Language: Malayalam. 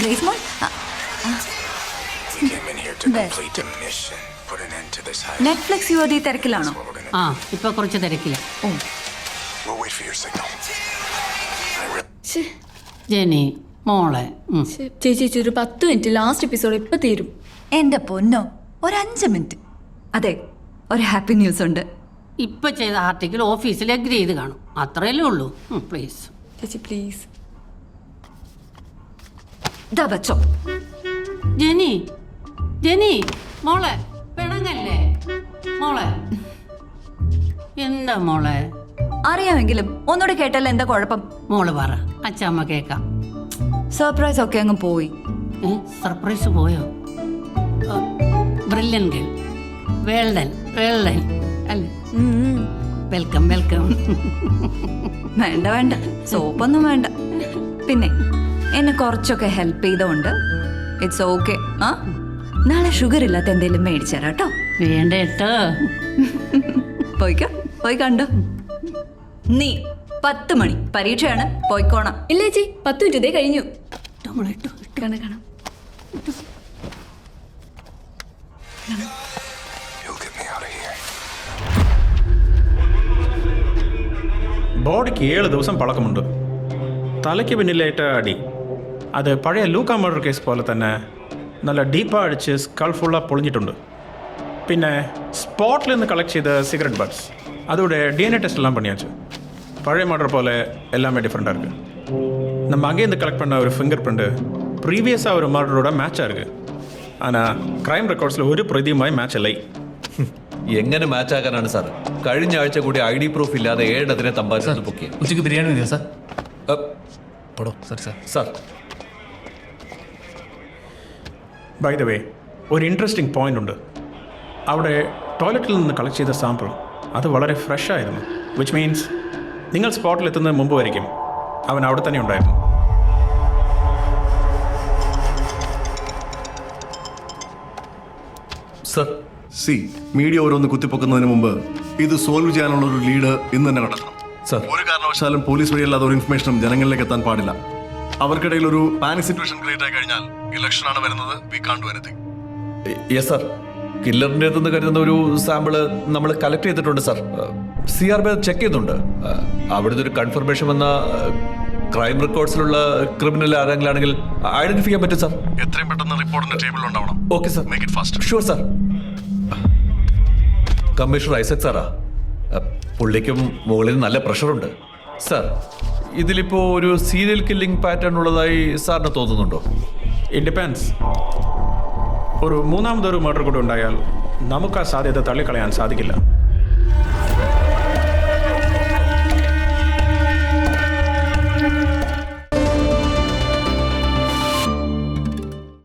ഗ്രേസ് മോൾ നെറ്റ്ഫ്ലിക്സ് യുവതി തിരക്കിലാണോ? ആ, ഇപ്പൊ കുറച്ച് തിരക്കില്ല. ഓ ജെനി മോളെ ചേച്ചി ഒരു 10 മിനിറ്റ്, ലാസ്റ്റ് എപ്പിസോഡ് ഇപ്പൊ തീരും. എന്റെ പൊന്നോ, ഒരു 5 മിനിറ്റ്. അതെ, ഒരു ഹാപ്പി ന്യൂസ് ഉണ്ട്. ഇപ്പൊ ചെയ്ത ആർട്ടിക്കിൾ ഓഫീസിൽ അഗ്രി ചെയ്ത് കാണും, അത്രയല്ലേ ഉള്ളൂ. പ്ലീസ് ചേച്ചി പ്ലീസ്. ദാ വെച്ചോ. ജെനി ജെനി മോളെ പിണങ്ങല്ലേ മോളെ. എന്താ മോളെ? അറിയാമെങ്കിലും ഒന്നുകൂടെ കേട്ടല്ലോ, എന്താ കുഴപ്പം? മോള് പറ, അച്ഛമ്മ കേക്കാം. സർപ്രൈസ് ഒക്കെ അങ്ങ് പോയി. സർപ്രൈസ് പോയോ? ബ്രില്യൻ ഗേൾ, വേൾഡൻ വേൾഡൻ അല്ലേ? Welcome welcome. വേണ്ട വേണ്ട, സോപ്പൊന്നും വേണ്ട. പിന്നെ എന്നെ കുറച്ചൊക്കെ ഹെൽപ്പ് ചെയ്തോണ്ട് ഇറ്റ്സ് ഓക്കെ. ആ, നാളെ ഷുഗർ ഇല്ലാത്ത എന്തെങ്കിലും മേടിച്ചു തരാം കേട്ടോ. വേണ്ട കേട്ടോ. പോയിക്കോ, പോയി കണ്ടോ. നീ 10 മണി പരീക്ഷയാണ്, പോയിക്കോണം. ഇല്ല ചേച്ചി, 10 മിനിറ്റ് ഇതേ കഴിഞ്ഞു. കാണാം കാണാം. ബോഡിക്ക് 7 ദിവസം പഴക്കമുണ്ട്. തലയ്ക്ക് പിന്നിലേറ്റ അടി അത് പഴയ ലൂക്ക മർഡർ കേസ് പോലെ തന്നെ നല്ല ഡീപ്പാக അടിച്ച് സ്കൾ ഫുള്ളാக പൊളിഞ്ഞിട്ടുണ്ട്. പിന്നെ സ്പോട്ടിൽ നിന്ന് കളക്ട് ചെയ്ത സിഗരറ്റ് ബഡ്സ് அதோட DNA டெஸ்ட் எல்லாம் பண்ணியாச்சு. பழைய மர்டர் போல் எல்லாமே டிஃப்ரெண்ட்டாக இருக்குது. நம்ம அங்கேருந்து கலெக்ட் பண்ண ஒரு ஃபிங்கர் பிரிண்ட்டு ப்ரீவியஸாக ஒரு மர்டரோட மேட்சாக இருக்குது. ஆனால் ക്രൈം റെക്കോർഡ്സിൽ ഒരു പ്രതിയുമായി മാച്ച് അല്ലേ. എങ്ങനെ മാച്ച് ആക്കാനാണ് സാർ? കഴിഞ്ഞ ആഴ്ച കൂടി ID പ്രൂഫ് ഇല്ലാതെ 7 തമ്പാനത്ത് പൊക്കി. ഉച്ചയ്ക്ക് ബിരിയാണി മതിയോ സാർ? പോടോ sorry sir. Sir by the way, ഒരു ഇൻട്രസ്റ്റിംഗ് പോയിന്റ് ഉണ്ട്. അവിടെ ടോയ്ലറ്റിൽ നിന്ന് കളക്ട് ചെയ്ത സാമ്പിൾ അത് വളരെ ഫ്രഷ് ആയിരുന്നു. വിച്ച് മീൻസ് നിങ്ങൾ സ്പോട്ടിലെത്തുന്നതിന് മുമ്പ് വരയ്ക്കും അവൻ അവിടെ തന്നെ ഉണ്ടായിരുന്നു. സർ മീഡിയ ഓരോന്ന് കുത്തിപ്പൊക്കുന്നതിന് മുമ്പ് ഇത് സോൾവ് ചെയ്യാനുള്ള ഒരു ലീഡ് ഇന്ന് തന്നെ കണ്ടെത്തണം. സർ, ഒരു കാരണവശാലും പോലീസ് വഴിയല്ലാതെ ഒരു ഇൻഫർമേഷനും ജനങ്ങളിലേക്ക് എത്താൻ പാടില്ല. അവർക്കിടയിൽ ഒരു പാനിക് സിറ്റുവേഷൻ ക്രിയേറ്റ് ആയി കഴിഞ്ഞാൽ ഇലക്ഷൻ ആണ് വരുന്നത്. We can't do anything. Yes sir. കില്ലറിൻ്റെ അടുത്ത് കരുതുന്ന ഒരു സാമ്പിള് നമ്മൾ കളക്ട് ചെയ്തിട്ടുണ്ട് സർ. CRB ചെക്ക് ചെയ്യുന്നുണ്ട്. അവിടുത്തെ ഒരു കൺഫർമേഷൻ വന്ന ക്രൈം റെക്കോർഡ്സിലുള്ള ക്രിമിനൽ ആരെങ്കിലും ആണെങ്കിൽ ഐഡന്റിഫൈ ചെയ്യാൻ പറ്റും സർ. എത്രയും പെട്ടെന്ന് റിപ്പോർട്ടിന്റെ ടേബിളിൽ ഉണ്ടാവണം. Okay sir, make it fast. Sure sir. Commissioner Isaac സാറാ, പുള്ളിക്കും മുകളിൽ നല്ല പ്രഷറുണ്ട് സർ. ഇതിലിപ്പോ ഒരു സീരിയൽ കില്ലിംഗ് പാറ്റേൺ ഉള്ളതായി സാറിന് തോന്നുന്നുണ്ടോ? It depends. ഒരു മൂന്നാമതൊരു മർഡർ കൂടെ ഉണ്ടായാൽ നമുക്ക് ആ സാധ്യത തള്ളിക്കളയാൻ സാധിക്കില്ല.